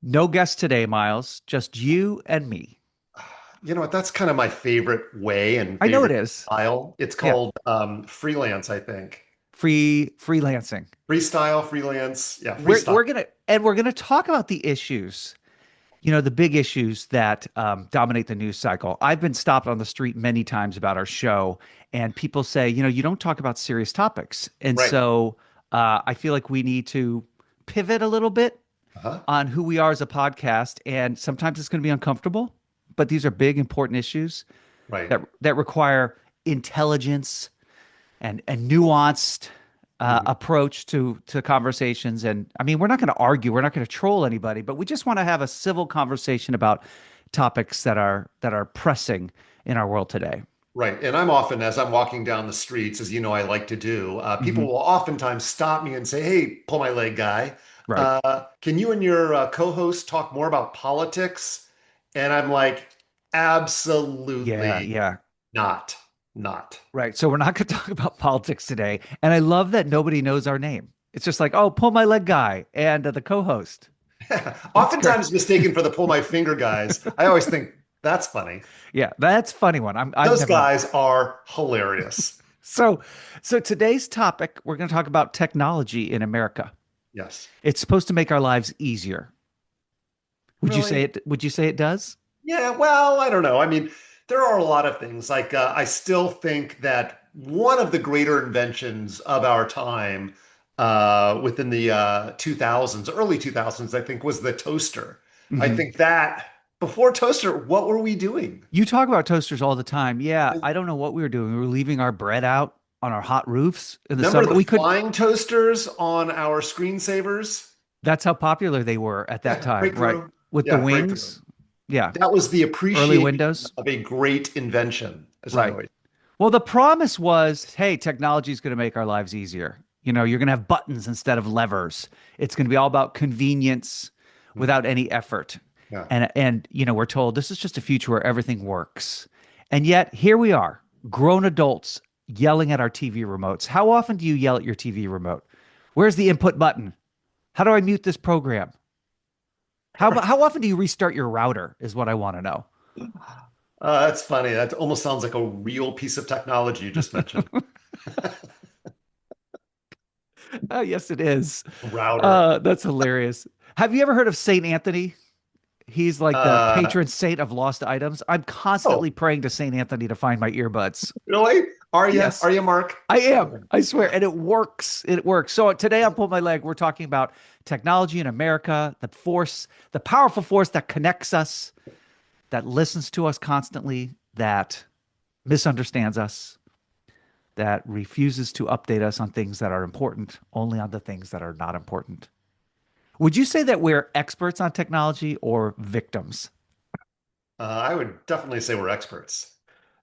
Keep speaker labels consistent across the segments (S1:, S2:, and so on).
S1: No guest today, Miles. Just you and me.
S2: You know what? That's kind of my favorite way and
S1: I know it
S2: favorite
S1: is.
S2: style. It's
S1: Yeah.
S2: called freelance, I think.
S1: Freelancing.
S2: Freestyle, freelance. Yeah, freestyle.
S1: We're gonna talk about the issues, the big issues that dominate the news cycle. I've been stopped on the street many times about our show, and people say, you don't talk about serious topics. And
S2: Right.
S1: so I feel like we need to pivot a little bit
S2: Uh-huh.
S1: on who we are as a podcast. And sometimes it's going to be uncomfortable, but these are big, important issues
S2: Right.
S1: that require intelligence and nuanced
S2: Mhm.
S1: approach to conversations. And I mean, we're not going to argue, we're not going to troll anybody, but we just want to have a civil conversation about topics that are pressing in our world today.
S2: Right. And I'm often, as I'm walking down the streets, as you know, I like to do, people
S1: Hmm.
S2: will oftentimes stop me and say, "Hey, pull my leg guy.
S1: Right.
S2: Can you and your co-host talk more about politics?" And I'm like,
S1: Yeah,
S2: absolutely
S1: yeah.
S2: not. Not.
S1: Right. So we're not going to talk about politics today. And I love that nobody knows our name. It's just like, oh, pull my leg guy and the co-host. That's great.
S2: Oftentimes mistaken for the pull my finger guys. I always think that's funny.
S1: Yeah, that's a funny one. I've
S2: Those
S1: never.
S2: guys are hilarious.
S1: So so today's topic, we're going to talk about technology in America.
S2: Yes.
S1: It's supposed to make our lives easier.
S2: Really?
S1: Would you say it does?
S2: Yeah, well, I don't know. I mean, there are a lot of things. Like, I still think that one of the greater inventions of our time within the 2000s, early 2000s, I think, was the toaster. I
S1: Hmm.
S2: think that before toaster, what were we doing?
S1: You talk about toasters all the time. Yeah, I don't know what we were doing. We were leaving our bread out on our hot roofs in the
S2: Remember
S1: summer.
S2: the
S1: We could.
S2: flying toasters on our screensavers?
S1: That's how popular they were at that
S2: Yeah,
S1: time, right?
S2: breakthrough.
S1: With the
S2: Yeah, breakthrough.
S1: wings. Yeah,
S2: That was the
S1: early
S2: appreciation
S1: Windows.
S2: of a great invention, as I
S1: Right.
S2: always.
S1: Well, the promise was, hey, technology is going to make our lives easier. You're going to have buttons instead of levers. It's going to be all about convenience
S2: Mhm.
S1: without any effort.
S2: Yeah.
S1: And we're told this is just a future where everything works. And yet here we are, grown adults yelling at our TV remotes. How often do you yell at your TV remote? Where's the input button? How do I mute this program? How often do you restart your router is what I want to know.
S2: That's funny. That almost sounds like a real piece of technology you just mentioned.
S1: Yes, it is.
S2: Router.
S1: That's hilarious. Have you ever heard of Saint Anthony? He's like the
S2: Uh,
S1: patron saint of lost items. I'm
S2: oh,
S1: constantly praying to Saint Anthony to find my earbuds.
S2: really? Are you?
S1: Yes,
S2: Are you, Mark?
S1: I am.
S2: Okay.
S1: I swear. And it works. It works. So today on Pull My Leg, we're talking about technology in America, the powerful force that connects us, that listens to us constantly, that misunderstands us, that refuses to update us on things that are important, only on the things that are not important. Would you say that we're experts on technology or victims?
S2: I would definitely say we're experts.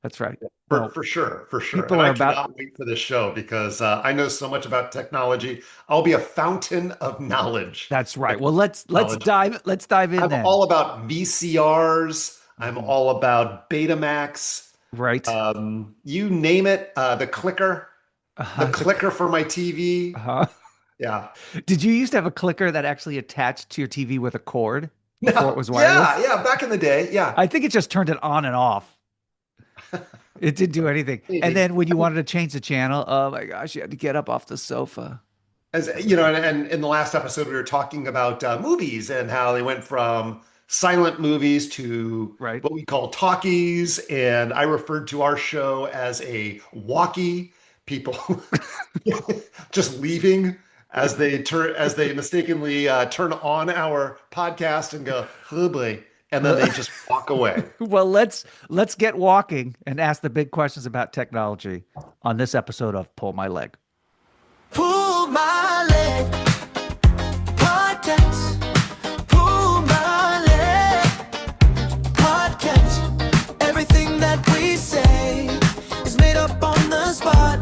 S1: That's right.
S2: For
S1: Well,
S2: for sure, for sure.
S1: people
S2: And
S1: are
S2: I
S1: about.
S2: cannot wait for this show because I know so much about technology. I'll be a fountain of knowledge.
S1: That's right.
S2: About
S1: Well,
S2: technology.
S1: let's dive in
S2: I'm
S1: then.
S2: all about VCRs. I'm
S1: Mhm.
S2: all about Betamax.
S1: Right.
S2: You name it. The
S1: Uh-huh.
S2: clicker for my TV.
S1: Uh-huh.
S2: Yeah.
S1: Did you used to have a clicker that actually attached to your TV with a cord before it
S2: No.
S1: was
S2: Yeah.
S1: wireless?
S2: Yeah. Back in the day. Yeah.
S1: I think it just turned it on and off. It didn't do anything. And
S2: Maybe.
S1: then when you wanted to change the channel, oh my gosh, you had to get up off the sofa.
S2: As you know, and in the last episode, we were talking about movies and how they went from silent movies to
S1: Right.
S2: what we call talkies. And I referred to our show as a walkie. People just leaving as they mistakenly turn on our podcast and go, oh boy, and then they just walk away.
S1: Well, let's get walking and ask the big questions about technology on this episode of Pull My Leg.
S3: Pull my leg, podcast. Pull my leg, podcast. Everything that we say is made up on the spot.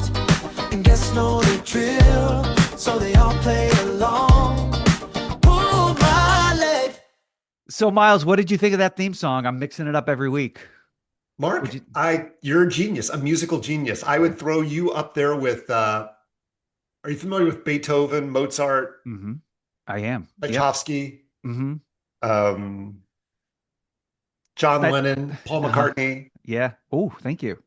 S3: And guests know the drill, so they all play along. Pull my leg.
S1: So, Miles, what did you think of that theme song? I'm mixing it up every week. Would
S2: Mark,
S1: you?
S2: you're a genius, a musical genius. I would throw you up there with are you familiar with Beethoven, Mozart,
S1: Hmm. I am. Yep.
S2: Tchaikovsky?
S1: Hmm.
S2: Um, John
S1: That,
S2: Lennon, Paul
S1: uh-huh.
S2: McCartney,
S1: Yeah. Oh, thank you.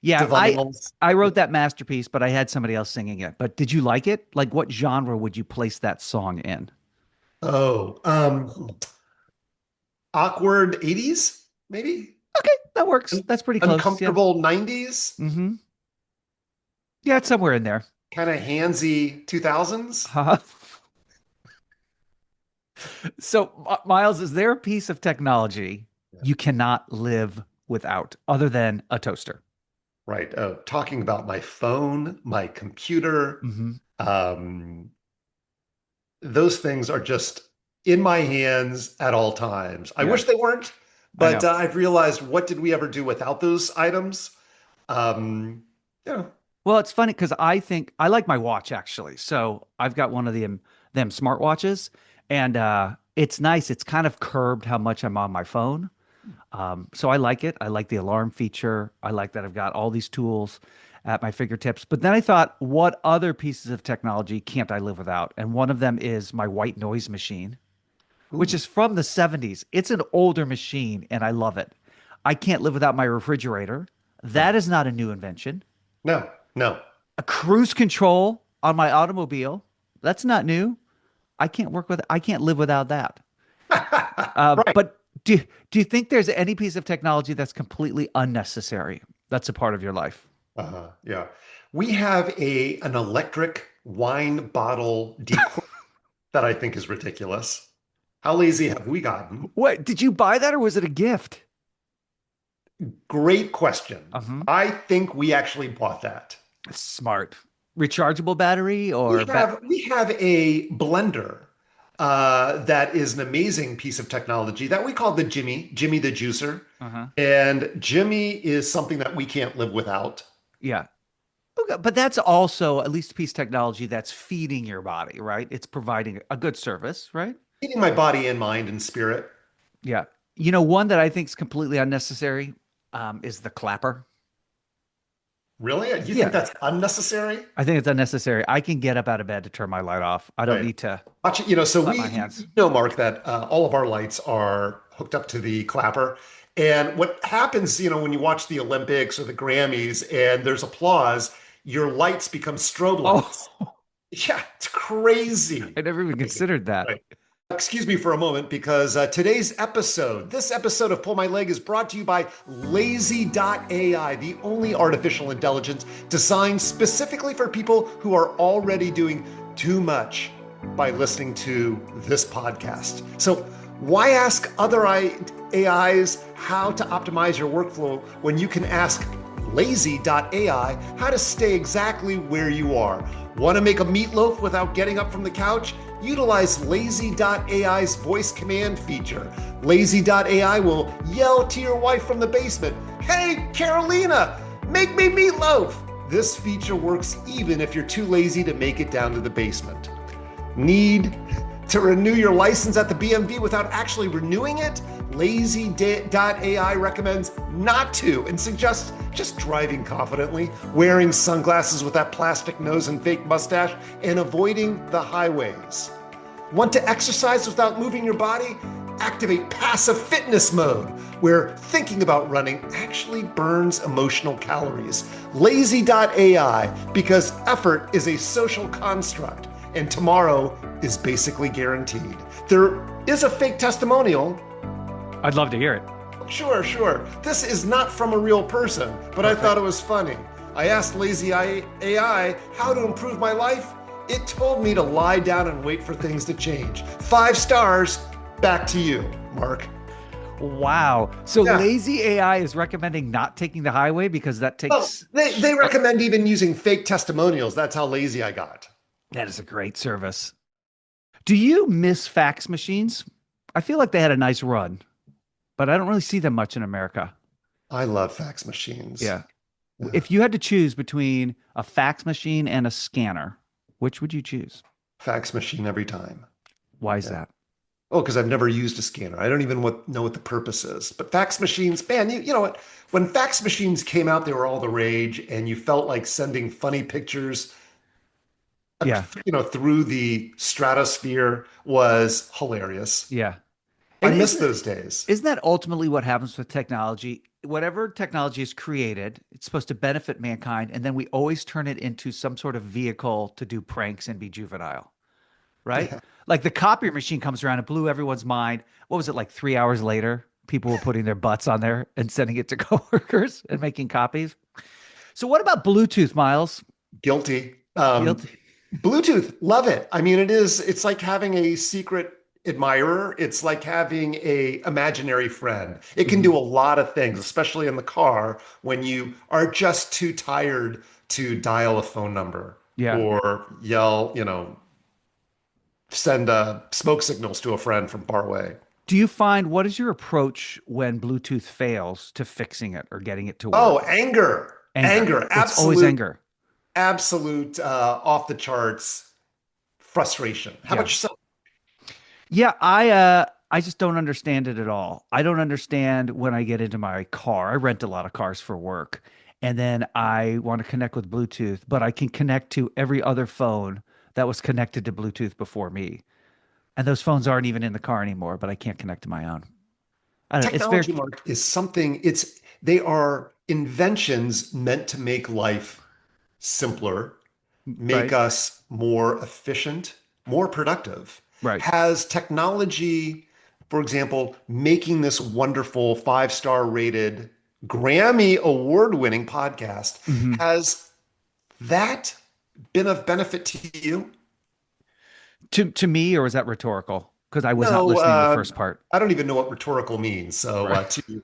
S1: Yeah,
S2: Divinyls.
S1: I wrote that masterpiece, but I had somebody else singing it. But did you like it? Like, what genre would you place that song in?
S2: Oh, awkward 80s, maybe?
S1: Okay, that works.
S2: Un-
S1: That's pretty close. Yeah.
S2: Uncomfortable 90s,
S1: Mm-hmm. Yeah, it's somewhere in there.
S2: kind of handsy 2000s.
S1: Uh-huh. So, Miles, is there a piece of technology
S2: Yeah.
S1: you cannot live without other than a toaster?
S2: Right. Oh, talking about my phone, my computer,
S1: Hmm.
S2: um, those things are just in my hands at all times. I
S1: Yeah,
S2: wish they weren't,
S1: I
S2: but
S1: know.
S2: I've realized what did we ever do without those items? Um, yeah.
S1: Well, it's funny because I think I like my watch actually. So I've got one of them smartwatches, and it's nice. It's kind of curbed how much I'm on my phone. So I like it. I like the alarm feature. I like that I've got all these tools at my fingertips. But then I thought, what other pieces of technology can't I live without? And one of them is my white noise machine, which
S2: Ooh,
S1: is from the 70s. It's an older machine and I love it. I can't live without my refrigerator.
S2: right.
S1: That is not a new invention.
S2: No, no.
S1: A cruise control on my automobile. That's not new. I can't live without that.
S2: Right.
S1: But do you think there's any piece of technology that's completely unnecessary that's a part of your life?
S2: Yeah. We have an electric wine bottle decoy that I think is ridiculous. How lazy have we gotten?
S1: What did you buy that or was it a gift?
S2: Great question.
S1: Uh-huh.
S2: I think we actually bought that.
S1: Smart. Rechargeable battery
S2: We
S1: or
S2: have we have a blender that is an amazing piece of technology that we call the Jimmy the juicer.
S1: uh-huh.
S2: And Jimmy is something that we can't live without.
S1: Yeah. Okay, but that's also at least a piece of technology that's feeding your body, right? It's providing a good service, right?
S2: Feeding my body and mind and spirit.
S1: Yeah. You know, one that I think is completely unnecessary is the clapper.
S2: Really? You think
S1: Yeah.
S2: that's unnecessary?
S1: I think it's unnecessary. I can get up out of bed to turn my light off. I don't
S2: Right.
S1: need to
S2: Watch it, so
S1: clap
S2: we
S1: my hands.
S2: Mark, that all of our lights are hooked up to the clapper. And what happens, when you watch the Olympics or the Grammys and there's applause, your lights become strobe lights.
S1: Oh,
S2: Yeah, it's crazy.
S1: I never even
S2: Crazy.
S1: considered that.
S2: Right. Excuse me for a moment because this episode of Pull My Leg is brought to you by Lazy.ai, the only artificial intelligence designed specifically for people who are already doing too much by listening to this podcast. So, why ask other AIs how to optimize your workflow when you can ask Lazy.ai how to stay exactly where you are? Want to make a meatloaf without getting up from the couch? Utilize Lazy.ai's voice command feature. Lazy.ai will yell to your wife from the basement, "Hey, Carolina, make me meatloaf!" This feature works even if you're too lazy to make it down to the basement. Need to renew your license at the BMV without actually renewing it? Lazy.ai recommends not to and suggests just driving confidently, wearing sunglasses with that plastic nose and fake mustache, and avoiding the highways. Want to exercise without moving your body? Activate passive fitness mode, where thinking about running actually burns emotional calories. Lazy.ai, because effort is a social construct and tomorrow is basically guaranteed. There is a fake testimonial.
S1: I'd love to hear it.
S2: Sure, sure. This is not from a real person, but I thought it was funny. I asked Lazy AI how to improve my life. It told me to lie down and wait for things to change. 5 stars. Back to you, Mark.
S1: Wow. So
S2: Yeah.
S1: lazy AI is recommending not taking the highway because that
S2: Well,
S1: takes
S2: they recommend even using fake testimonials. That's how lazy I got.
S1: that is a great service. Do you miss fax machines? I feel like they had a nice run, but I don't really see them much in America.
S2: I love fax machines.
S1: Yeah. If you had to choose between a fax machine and a scanner, which would you choose?
S2: Fax machine every time.
S1: Why is
S2: Yeah.
S1: that?
S2: Oh, because I've never used a scanner. I don't even know what the purpose is. But fax machines, man, you know what? When fax machines came out, they were all the rage, and you felt like sending funny pictures,
S1: Yeah.
S2: through the stratosphere was hilarious.
S1: Yeah.
S2: I
S1: And
S2: miss those days.
S1: isn't that ultimately what happens with technology? Whatever technology is created, it's supposed to benefit mankind, and then we always turn it into some sort of vehicle to do pranks and be juvenile, right? Like the copier machine comes around and blew everyone's mind. What was it like 3 hours later? People were putting their butts on there and sending it to coworkers and making copies. So what about Bluetooth, Miles?
S2: Guilty.
S1: Guilty.
S2: Bluetooth, love it. I mean, it's like having a secret admirer. It's like having a imaginary friend. It can
S1: Mhm.
S2: do a lot of things, especially in the car when you are just too tired to dial a phone number
S1: Yeah.
S2: or yell, send smoke signals to a friend from far away.
S1: Do you find what is your approach when Bluetooth fails to fixing it or getting it to
S2: Oh,
S1: work?
S2: anger,
S1: Anger.
S2: anger,
S1: It's always
S2: absolute,
S1: anger.
S2: absolute, off the charts frustration. How about
S1: Yeah.
S2: yourself?
S1: Yeah, I just don't understand it at all. I don't understand when I get into my car. I rent a lot of cars for work, and then I want to connect with Bluetooth, but I can connect to every other phone that was connected to Bluetooth before me. And those phones aren't even in the car anymore, but I can't connect to my own. I don't know. It's very
S2: Technology, Mark, is something, they are inventions meant to make life simpler, make
S1: right.
S2: us more efficient, more productive.
S1: Right.
S2: Has technology, for example, making this wonderful five-star rated Grammy award-winning podcast,
S1: Hmm.
S2: has that been of benefit to you?
S1: To me, or was that rhetorical? Because I was not
S2: No,
S1: listening to the first part.
S2: I don't even know what rhetorical means. So
S1: Right.
S2: to you,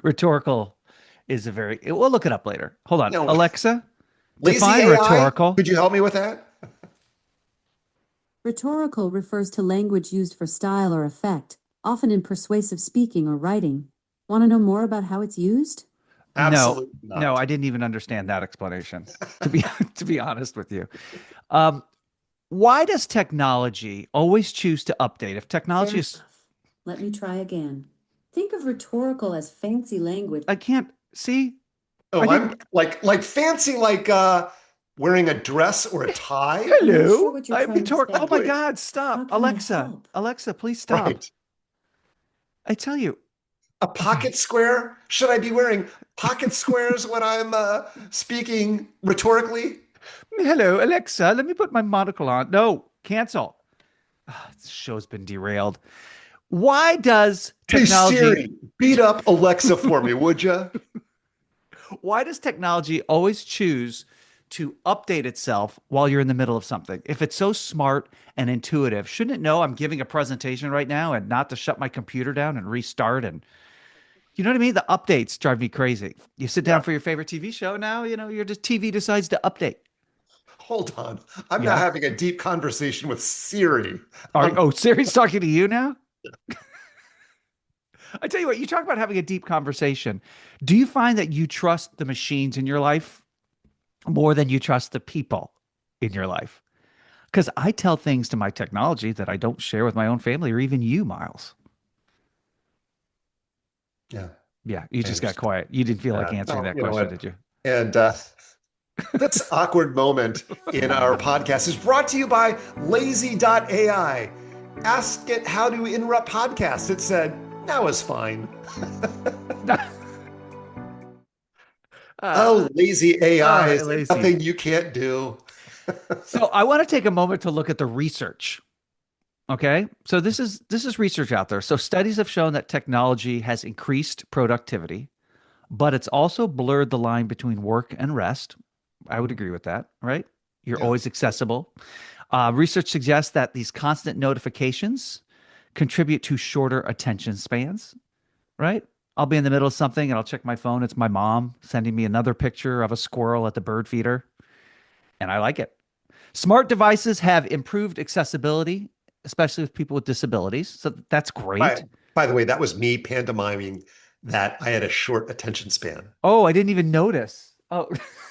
S1: Rhetorical is a very, we'll look it up later. Hold on.
S2: know,
S1: Alexa,
S2: lazy
S1: define
S2: AI,
S1: rhetorical.
S2: could you help me with that?
S4: Rhetorical refers to language used for style or effect, often in persuasive speaking or writing. Want to know more about how it's used?
S1: No,
S2: Absolutely
S1: no,
S2: not.
S1: I didn't even understand that explanation, to be to be honest with you. Um, why does technology always choose to update? If
S4: Fair
S1: technology is,
S4: enough. Let me try again. Think of rhetorical as fancy language.
S1: I can't see. I
S2: Oh, I'm
S1: didn't.
S2: like fancy, like wearing a dress or a tie.
S4: I'm not sure
S1: Hello,
S4: what you're
S1: I'm
S4: trying to
S1: rhetorical. Oh
S4: say.
S1: my
S2: Wait,
S1: God,
S4: How
S1: stop,
S4: can I
S1: Alexa,
S4: help?
S1: Alexa, please stop.
S2: right.
S1: I tell you.
S2: A
S1: Okay.
S2: pocket square? Should I be wearing pocket squares when I'm speaking rhetorically?
S1: Hello, Alexa. Let me put my monocle on. No, cancel. This show's been derailed. Why does
S2: Hey
S1: technology
S2: Siri, beat up Alexa for me, would you?
S1: why does technology always choose to update itself while you're in the middle of something? If it's so smart and intuitive, shouldn't it know I'm giving a presentation right now and not to shut my computer down and restart? And you know what I mean? The updates drive me crazy. You sit down
S2: Yeah.
S1: for your favorite TV show now, you're just TV decides to update.
S2: Hold on. I'm now
S1: Yeah.
S2: having a deep conversation with Siri. Um,
S1: Oh, Siri's talking to you now? I tell you what, you talk about having a deep conversation. Do you find that you trust the machines in your life more than you trust the people in your life? Because I tell things to my technology that I don't share with my own family or even you, Miles.
S2: yeah,
S1: Yeah, you
S2: I
S1: just got
S2: understand.
S1: quiet. You didn't feel like answering
S2: Well,
S1: that
S2: you know
S1: question,
S2: what?
S1: did you?
S2: And this awkward moment in our podcast is brought to you by lazy.ai. Ask it how to interrupt podcasts. It said, now is fine.
S1: uh,
S2: Oh, lazy AI, is there
S1: Lazy.
S2: nothing you can't do?
S1: So I want to take a moment to look at the research. Okay, so this is research out there. So studies have shown that technology has increased productivity, but it's also blurred the line between work and rest. I would agree with that, right? You're
S2: Yeah.
S1: always accessible. Research suggests that these constant notifications contribute to shorter attention spans, right? I'll be in the middle of something and I'll check my phone. It's my mom sending me another picture of a squirrel at the bird feeder, and I like it. Smart devices have improved accessibility, especially with people with disabilities. So that's
S2: By,
S1: great.
S2: by the way, that was me pantomiming that I had a short attention span.
S1: Oh, I didn't even notice. Oh,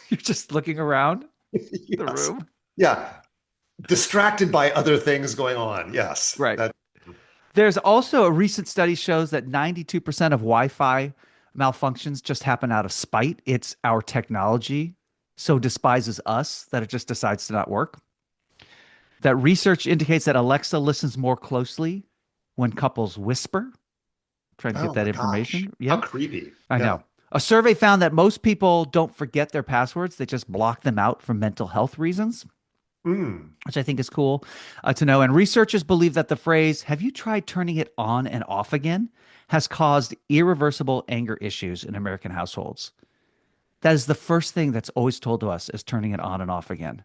S1: you're just looking around the
S2: Yes.
S1: room.
S2: Yeah. Distracted by other things going on. Yes.
S1: Right.
S2: That,
S1: There's also a recent study shows that 92% of Wi-Fi malfunctions just happen out of spite. It's our technology so despises us that it just decides to not work. That research indicates that Alexa listens more closely when couples whisper, trying to get
S2: Oh
S1: that
S2: my gosh.
S1: information.
S2: How
S1: Yeah,
S2: creepy.
S1: I
S2: Yeah.
S1: know. A survey found that most people don't forget their passwords, they just block them out for mental health reasons,
S2: Mm.
S1: which I think is cool to know. And researchers believe that the phrase, "Have you tried turning it on and off again?" has caused irreversible anger issues in American households. That is the first thing that's always told to us is turning it on and off again.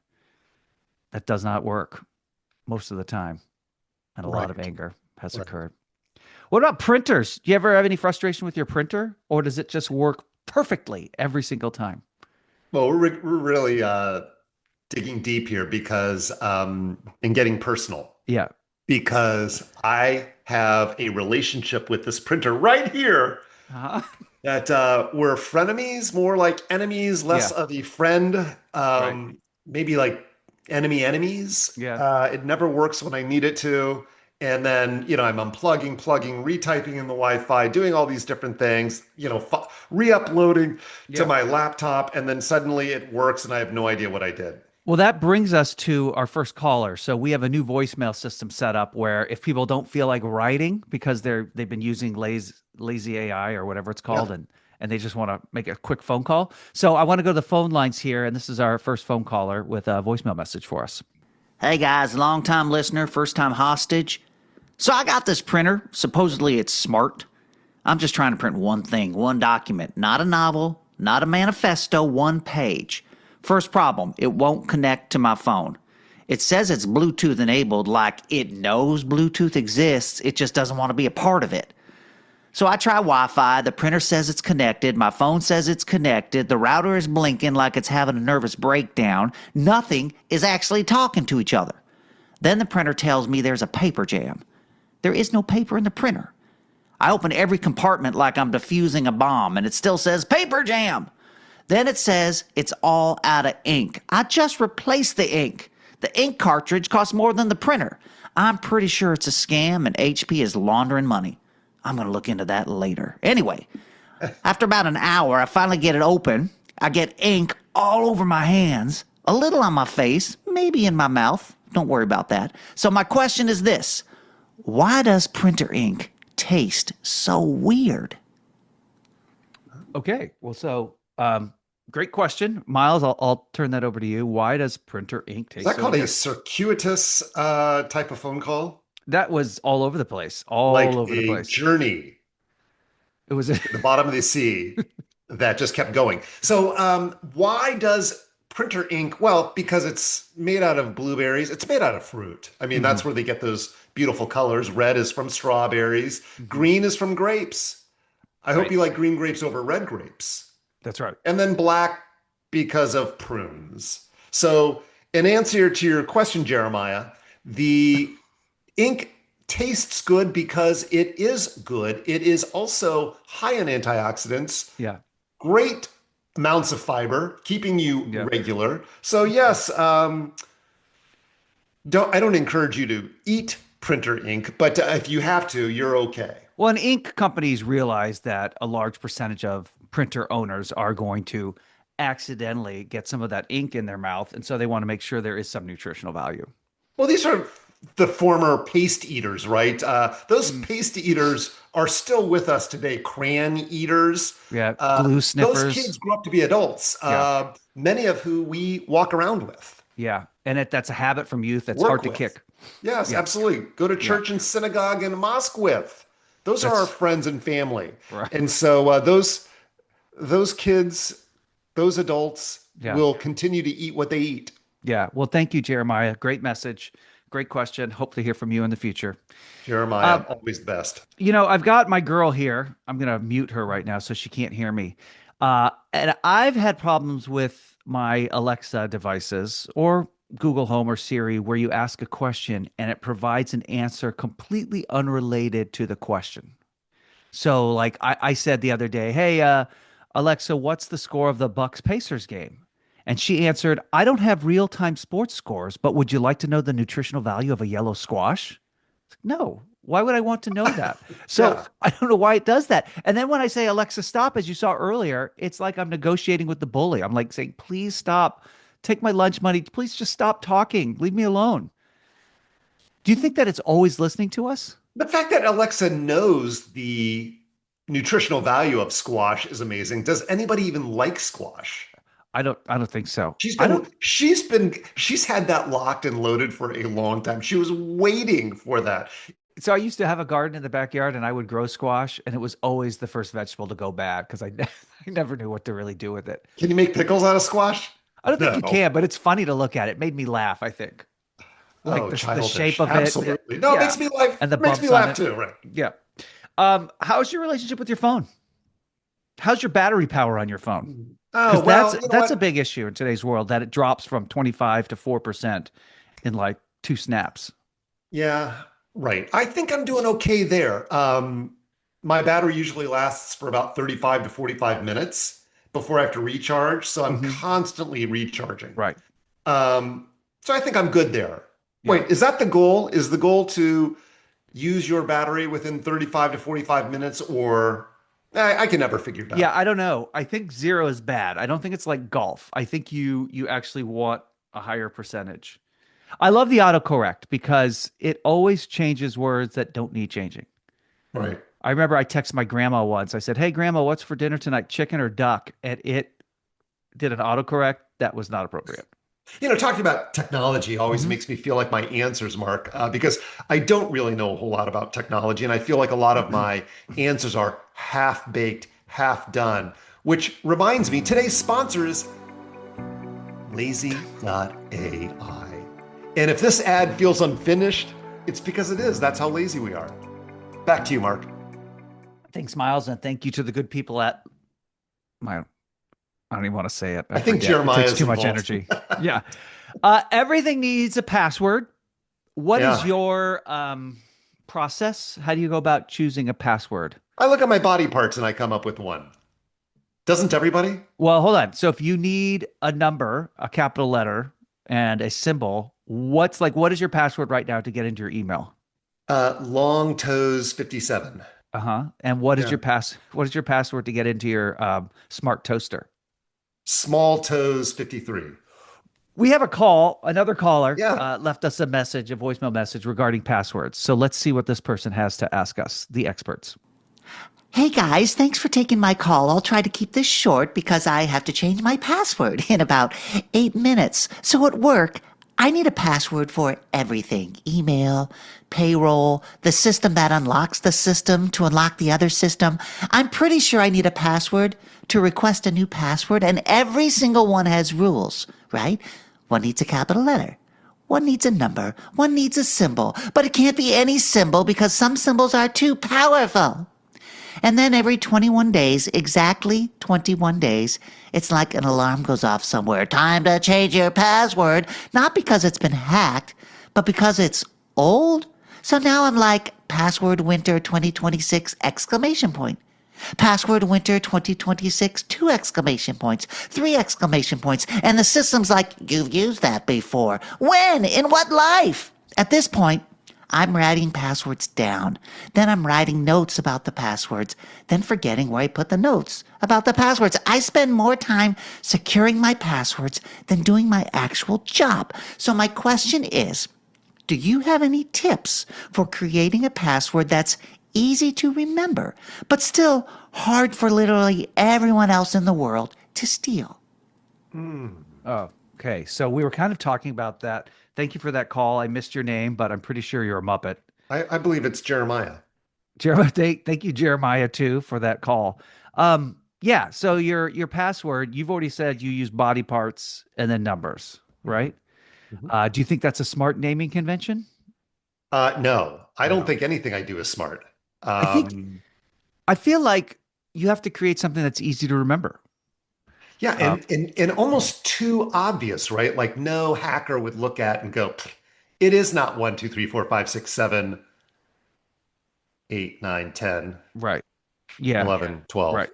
S1: That does not work most of the time, and a lot of
S2: Right.
S1: anger has
S2: Right.
S1: occurred. What about printers? Do you ever have any frustration with your printer, or does it just work perfectly every single time?
S2: Well, we're really digging deep here because and getting personal
S1: Yeah.
S2: because I have a relationship with this printer right here
S1: Uh-huh.
S2: that we're frenemies, more like enemies, less
S1: Yeah.
S2: of a friend,
S1: Right.
S2: maybe like enemy enemies.
S1: Yeah.
S2: It never works when I need it to. And then, I'm unplugging, plugging, retyping in the Wi-Fi, doing all these different things, re-uploading to
S1: Yeah.
S2: my laptop, and then suddenly it works and I have no idea what I did.
S1: Well, that brings us to our first caller. So we have a new voicemail system set up where if people don't feel like writing because they've been using lazy AI or whatever it's called,
S2: Yeah.
S1: and they just want to make a quick phone call. So I want to go to the phone lines here, and this is our first phone caller with a voicemail message for us.
S5: Hey guys, long time listener, first time hostage. So I got this printer. Supposedly it's smart. I'm just trying to print one thing, one document, not a novel, not a manifesto, one page. First problem, it won't connect to my phone. It says it's Bluetooth enabled, like it knows Bluetooth exists, it just doesn't want to be a part of it. So I try Wi-Fi, the printer says it's connected, my phone says it's connected, the router is blinking like it's having a nervous breakdown. Nothing is actually talking to each other. Then the printer tells me there's a paper jam. There is no paper in the printer. I open every compartment like I'm defusing a bomb, and it still says paper jam. Then it says it's all out of ink. I just replaced the ink. The ink cartridge costs more than the printer. I'm pretty sure it's a scam and HP is laundering money. I'm going to look into that later. Anyway, after about an hour, I finally get it open. I get ink all over my hands, a little on my face, maybe in my mouth. Don't worry about that. So my question is this. Why does printer ink taste so weird?
S1: Okay. Well, so great question, Miles. I'll turn that over to you. Why does printer ink
S2: Is
S1: taste
S2: that
S1: so
S2: called a
S1: weird?
S2: circuitous type of phone call?
S1: That was all over the place.
S2: Like
S1: All over the
S2: a
S1: place.
S2: journey
S1: It was.
S2: to the bottom of the sea that just kept going. So, why does printer ink? Well, because it's made out of blueberries. It's made out of fruit. I mean,
S1: Mhm.
S2: that's where they get those beautiful colors. Red is from strawberries.
S1: Mhm.
S2: Green is from grapes. I hope
S1: Right.
S2: you like green grapes over red grapes.
S1: That's right.
S2: And then black because of prunes. So, in answer to your question, Jeremiah, the ink tastes good because it is good. It is also high in antioxidants,
S1: Yeah.
S2: great amounts of fiber, keeping you
S1: Yeah.
S2: regular. So yes, I don't encourage you to eat printer ink, but if you have to, you're okay.
S1: Well, and ink companies realize that a large percentage of printer owners are going to accidentally get some of that ink in their mouth. And so they want to make sure there is some nutritional value.
S2: Well, these are the former paste eaters, right? Those
S1: Mm.
S2: paste eaters are still with us today. Crayon eaters.
S1: Yeah. Glue
S2: Those
S1: sniffers.
S2: kids grew up to be adults,
S1: Yeah.
S2: many of who we walk around with,
S1: Yeah. And that's a habit from youth that's
S2: work
S1: hard to
S2: with.
S1: kick.
S2: Yes,
S1: Yeah.
S2: absolutely. Go to
S1: Yeah.
S2: church and synagogue and mosque with. Those are our
S1: That's
S2: friends and family.
S1: right.
S2: And so those kids, those adults
S1: Yeah.
S2: will continue to eat what they eat.
S1: Yeah. Well, thank you, Jeremiah. Great message. Great question. Hope to hear from you in the future.
S2: Jeremiah, always the best.
S1: I've got my girl here. I'm going to mute her right now so she can't hear me. And I've had problems with my Alexa devices or Google Home or Siri where you ask a question and it provides an answer completely unrelated to the question. So, like I said the other day, hey, Alexa, what's the score of the Bucks Pacers game? And she answered, I don't have real time sports scores, but would you like to know the nutritional value of a yellow squash? No. Why would I want to know that? So
S2: Yeah.
S1: I don't know why it does that. And then when I say, Alexa, stop, as you saw earlier, it's like I'm negotiating with the bully. I'm like saying, please stop. Take my lunch money. Please just stop talking. Leave me alone. Do you think that it's always listening to us?
S2: The fact that Alexa knows the nutritional value of squash is amazing. Does anybody even like squash?
S1: I don't think so.
S2: She's
S1: I
S2: been
S1: don't
S2: she's had that locked and loaded for a long time. She was waiting for that.
S1: So I used to have a garden in the backyard and I would grow squash and it was always the first vegetable to go bad because I never knew what to really do with it.
S2: Can you make pickles out of squash?
S1: I don't think you
S2: No.
S1: can, but it's funny to look at. It made me laugh, I think. Like
S2: Oh,
S1: the shape
S2: childish.
S1: of
S2: Absolutely. No, it
S1: yeah.
S2: makes me laugh.
S1: And the
S2: Makes me
S1: bumps on
S2: laugh
S1: it.
S2: too, right?
S1: Yeah. How's your relationship with your phone? How's your battery power on your phone?
S2: Oh,
S1: Because that's
S2: well, you know
S1: that's a
S2: what?
S1: big issue in today's world that it drops from 25 to 4% in like two snaps.
S2: Yeah, right. I think I'm doing okay there. My battery usually lasts for about 35 to 45 minutes before I have to recharge, so I'm
S1: Hmm.
S2: constantly recharging.
S1: Right.
S2: So I think I'm good there.
S1: Yeah.
S2: Wait, is that the goal? Is the goal to use your battery within 35 to 45 minutes, or I can never figure it
S1: Yeah,
S2: out.
S1: I don't know. I think zero is bad. I don't think it's like golf. I think you actually want a higher percentage. I love the autocorrect because it always changes words that don't need changing.
S2: Right.
S1: I remember I texted my grandma once. I said, "Hey grandma, what's for dinner tonight? Chicken or duck?" And it did an autocorrect that was not appropriate.
S2: Talking about technology always
S1: Hmm.
S2: makes me feel like my answers, Mark, because I don't really know a whole lot about technology. And I feel like a lot of my answers are half baked, half done, which reminds me today's sponsor is lazy.ai. And if this ad feels unfinished, it's because it is. That's how lazy we are. Back to you, Mark.
S1: Thanks, Miles, and thank you to the good people at my I don't even want to say it. I
S2: I think
S1: forget. It
S2: Jeremiah
S1: takes
S2: is
S1: too much
S2: involved.
S1: energy. Yeah. Everything needs a password. What is
S2: Yeah.
S1: your process? How do you go about choosing a password?
S2: I look at my body parts and I come up with one. Doesn't everybody?
S1: Well, hold on. So if you need a number, a capital letter, and a symbol, what is your password right now to get into your email?
S2: Long toes 57.
S1: Uh-huh. And what is
S2: Yeah.
S1: your password to get into your smart toaster?
S2: Small toes 53.
S1: We have another caller
S2: Yeah.
S1: left us a voicemail message regarding passwords. So let's see what this person has to ask us, the experts.
S5: Hey guys, thanks for taking my call. I'll try to keep this short because I have to change my password in about 8 minutes. So at work, I need a password for everything. Email, payroll, the system that unlocks the system to unlock the other system. I'm pretty sure I need a password to request a new password, and every single one has rules, right? One needs a capital letter. One needs a number. One needs a symbol. But it can't be any symbol because some symbols are too powerful. And then every 21 days, exactly 21 days, it's like an alarm goes off somewhere. Time to change your password. Not because it's been hacked, but because it's old. So now I'm like, password winter 2026 exclamation point. Password winter 2026, two exclamation points, three exclamation points. And the system's like, you've used that before. When? In what life? At this point, I'm writing passwords down. Then I'm writing notes about the passwords, then forgetting where I put the notes about the passwords. I spend more time securing my passwords than doing my actual job. So my question is, do you have any tips for creating a password that's easy to remember, but still hard for literally everyone else in the world to steal?
S1: Oh, okay. So we were kind of talking about that. Thank you for that call. I missed your name, but I'm pretty sure you're a Muppet.
S2: I believe it's Jeremiah.
S1: Jeremiah, thank you, Jeremiah, too, for that call. Yeah. So your password, you've already said you use body parts and then numbers, right?
S2: Mhm.
S1: Do you think that's a smart naming convention?
S2: No, I don't
S1: No.
S2: think anything I do is smart.
S1: I think
S2: Um,
S1: I feel like you have to create something that's easy to remember.
S2: yeah,
S1: Uh,
S2: and almost too obvious, right? Like no hacker would look at and go, "Pfft, it is not 1, 2, 3, 4, 5, 6, 7, 8, 9, 10,
S1: right. Yeah.
S2: 11, 12,
S1: Right.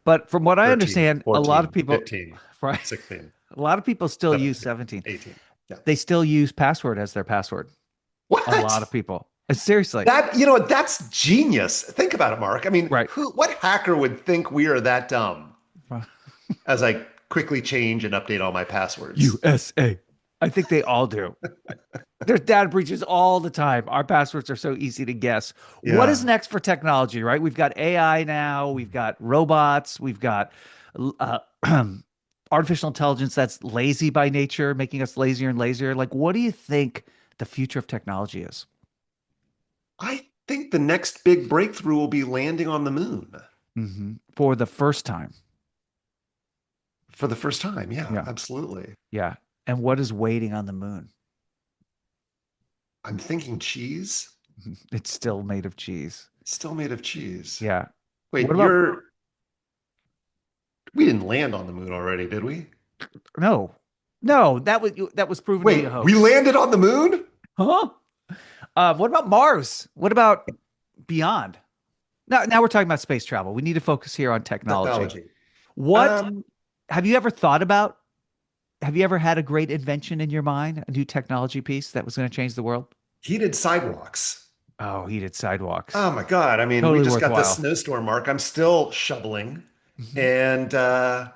S1: But from what I
S2: 13,
S1: understand, a lot of
S2: 14,
S1: people,
S2: 15,
S1: right?
S2: 16,
S1: A lot of people still use
S2: 17,
S1: 17.
S2: 18. Yeah.
S1: They still use password as their password. A
S2: What?
S1: lot of people. Seriously.
S2: That's genius. Think about it, Mark. I mean,
S1: Right.
S2: what hacker would think we are that dumb as I quickly change and update all my passwords?
S1: USA. I think they all do. There's data breaches all the time. Our passwords are so easy to guess. What is
S2: Yeah.
S1: next for technology, right? We've got AI now, we've got robots, we've got uh, artificial intelligence that's lazy by nature, making us lazier and lazier. Like, what do you think the future of technology is?
S2: I think the next big breakthrough will be landing on the moon
S1: For the first time.
S2: for the first time. Yeah,
S1: Yeah.
S2: absolutely.
S1: Yeah. And what is waiting on the moon?
S2: I'm thinking cheese,
S1: It's still made of cheese.
S2: still made of cheese.
S1: Yeah.
S2: Wait,
S1: What about
S2: we didn't land on the moon already, did we?
S1: no? No, that was proven to be a
S2: Wait, we
S1: hoax.
S2: landed on the moon?
S1: Huh? What about Mars? What about beyond? Now we're talking about space travel. We need to focus here on technology.
S2: Technology.
S1: What
S2: Um,
S1: have you ever thought about? Have you ever had a great invention in your mind, a new technology piece that was going to change the world?
S2: heated sidewalks.
S1: Oh, heated sidewalks.
S2: Oh my God. I mean, we
S1: Totally
S2: just got the
S1: worthwhile.
S2: snowstorm, Mark. I'm still shoveling
S1: Mhm.
S2: and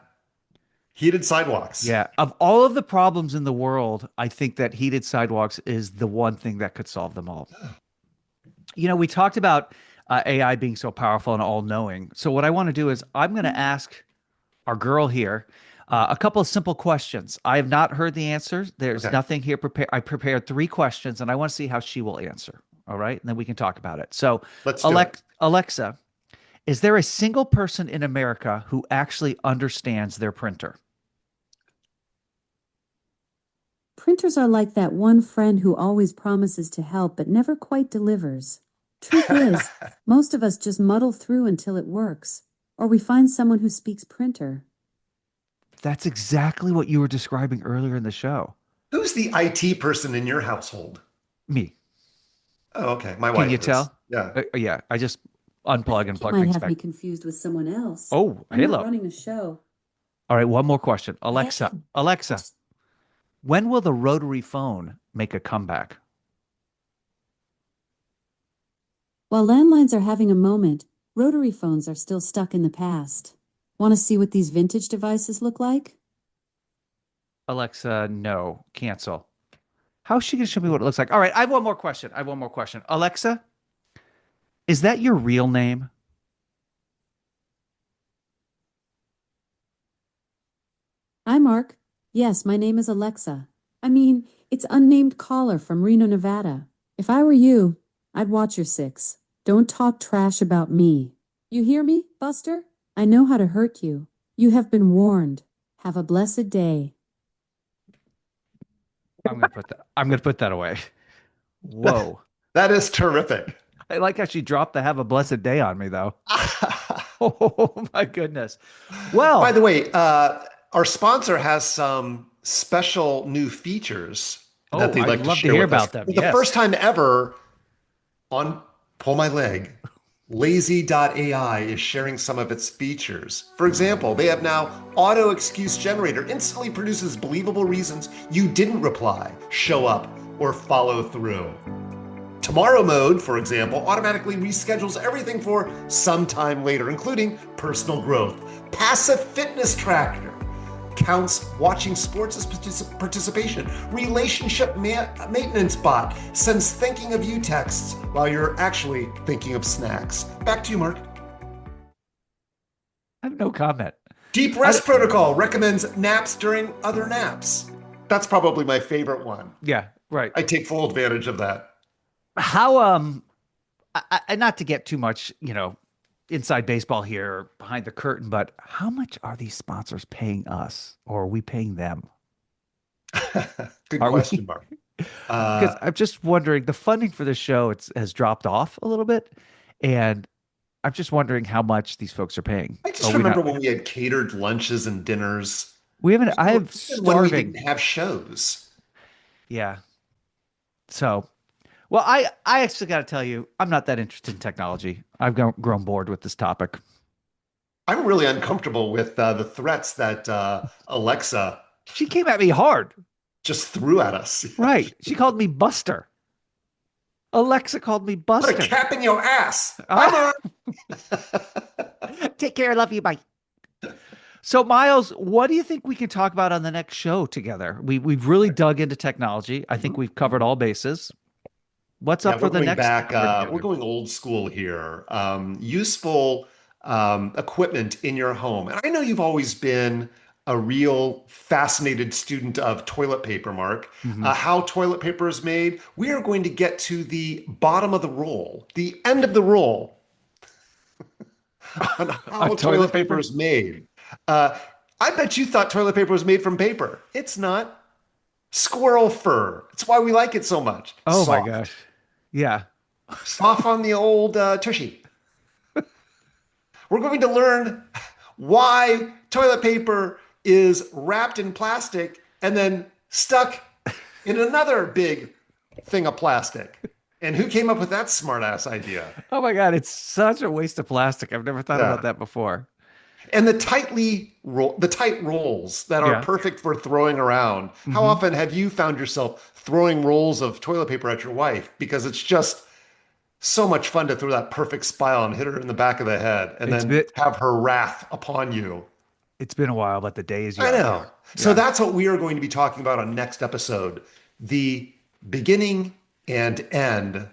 S2: heated sidewalks.
S1: Yeah. Of all of the problems in the world, I think that heated sidewalks is the one thing that could solve them all. We talked about AI being so powerful and all knowing. So, what I want to do is I'm going to ask our girl here a couple of simple questions. I have not heard the answers. There's
S2: Okay,
S1: nothing here prepared. I prepared three questions and I want to see how she will answer. All right. And then we can talk about it. So,
S2: let's do it.
S1: Alexa, is there a single person in America who actually understands their printer?
S4: Printers are like that one friend who always promises to help but never quite delivers. Truth is, most of us just muddle through until it works, or we find someone who speaks printer.
S1: That's exactly what you were describing earlier in the show.
S2: Who's the IT person in your household?
S1: Me.
S2: Oh, okay. My
S1: Can you
S2: wife is.
S1: tell?
S2: Yeah.
S1: Yeah. I just unplug and
S4: You
S1: plug
S4: might
S1: things
S4: have
S1: back.
S4: me confused with someone else.
S1: Oh,
S4: I'm not
S1: hello.
S4: running a show.
S1: All right. One more question. Alexa,
S4: Hey.
S1: Alexa, when will the rotary phone make a comeback?
S4: While landlines are having a moment, rotary phones are still stuck in the past. Want to see what these vintage devices look like?
S1: Alexa, no, cancel. How is she going to show me what it looks like? All right. I have one more question. Alexa, is that your real name?
S4: Hi, Mark. Yes, my name is Alexa. I mean, it's unnamed caller from Reno, Nevada. If I were you, I'd watch your six. Don't talk trash about me. You hear me, Buster? I know how to hurt you. You have been warned. Have a blessed day.
S1: I'm going to put that away. Whoa.
S2: That is terrific.
S1: I like how she dropped the have a blessed day on me, though. Oh, my goodness.
S2: By the
S1: Well,
S2: way, our sponsor has some special new features that
S1: oh,
S2: they'd
S1: I'd
S2: like to
S1: love to
S2: share
S1: hear
S2: with us.
S1: about them.
S2: For the
S1: Yes.
S2: first time ever on Pull My Leg, Lazy.ai is sharing some of its features. For example, they have now auto excuse generator instantly produces believable reasons you didn't reply, show up, or follow through. Tomorrow mode, for example, automatically reschedules everything for sometime later, including personal growth. Passive fitness tracker counts watching sports as participation. Relationship maintenance bot sends thinking of you texts while you're actually thinking of snacks. Back to you, Mark.
S1: I have no comment.
S2: Deep rest protocol recommends naps during other naps. That's probably my favorite one.
S1: Yeah, right.
S2: I take full advantage of that.
S1: How not to get too much, inside baseball here or behind the curtain, but how much are these sponsors paying us, or are we paying them?
S2: Good
S1: Are
S2: question,
S1: we?
S2: Mark.
S1: Because I'm just wondering, the funding for the show has dropped off a little bit, and I'm just wondering how much these folks are paying.
S2: I
S1: Are
S2: just
S1: we
S2: remember
S1: not?
S2: when we had catered lunches and dinners,
S1: We haven't. I have
S2: even when we
S1: starving.
S2: didn't have shows.
S1: Yeah. So, well, I actually got to tell you, I'm not that interested in technology. I've grown bored with this topic.
S2: I'm really uncomfortable with the threats that Alexa
S1: She came at me hard.
S2: just threw at us.
S1: Right. She called me Buster. Alexa called me
S2: Put a
S1: Buster.
S2: cap in your ass.
S1: Ah.
S2: Come on.
S1: Take care. I love you. Bye. So, Miles, what do you think we can talk about on the next show together? We've really dug into technology. I think we've covered all bases. What's
S2: Yeah,
S1: up for
S2: we're
S1: the
S2: going
S1: next
S2: back.
S1: time we're
S2: We're
S1: together?
S2: going old school here. Useful equipment in your home. And I know you've always been a real fascinated student of toilet paper, Mark.
S1: Mhm.
S2: How toilet paper is made. We are going to get to the bottom of the roll, the end of the roll, on how
S1: Of
S2: toilet
S1: toilet
S2: paper
S1: paper?
S2: is made. Uh, I bet you thought toilet paper was made from paper. It's not. Squirrel fur. It's why we like it so much.
S1: Oh my
S2: Soft.
S1: gosh. Yeah.
S2: Soft on the old tushy. We're going to learn why toilet paper is wrapped in plastic and then stuck in another big thing of plastic. And who came up with that smart ass idea?
S1: Oh my God. It's such a waste of plastic. I've never thought about
S2: Yeah.
S1: that before.
S2: And the tight rolls that are
S1: Yeah.
S2: perfect for throwing around. How
S1: Hmm.
S2: often have you found yourself throwing rolls of toilet paper at your wife because it's just so much fun to throw that perfect spile and hit her in the back of the head and
S1: It's
S2: then
S1: been
S2: have her wrath upon you?
S1: it's been a while, but the day is
S2: I
S1: young.
S2: know. So
S1: Yeah.
S2: that's what we are going to be talking about on next episode. The beginning and end,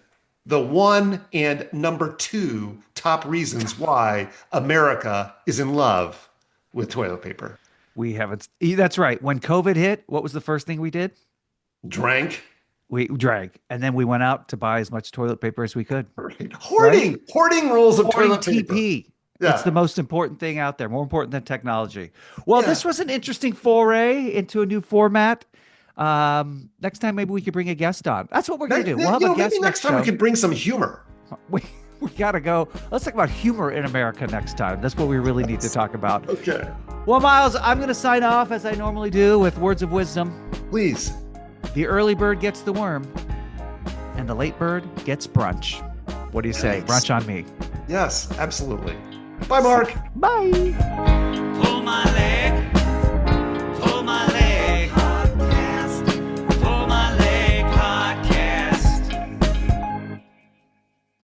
S2: the one and number two top reasons why America is in love with toilet paper.
S1: We haven't. That's right. When COVID hit, what was the first thing we did?
S2: Drank.
S1: We drank, and then we went out to buy as much toilet paper as we could.
S2: Right. Hoarding rolls of
S1: Hoarding
S2: toilet paper.
S1: TP. It's
S2: Yeah.
S1: the most important thing out there, more important than technology. Well,
S2: Yeah.
S1: this was an interesting foray into a new format. Next time, maybe we could bring a guest on. That's what we're going to do. We'll have a
S2: Maybe
S1: guest
S2: next
S1: next
S2: time we
S1: show.
S2: could bring some humor.
S1: We got to go. Let's talk about humor in America next time. That's what we really need to talk about.
S2: Okay.
S1: Well, Miles, I'm going to sign off as I normally do with words of wisdom.
S2: Please.
S1: The early bird gets the worm, and the late bird gets brunch. What do you say?
S2: Nice.
S1: Brunch on me.
S2: Yes, absolutely. Bye, Mark.
S1: Bye.
S5: Pull my leg.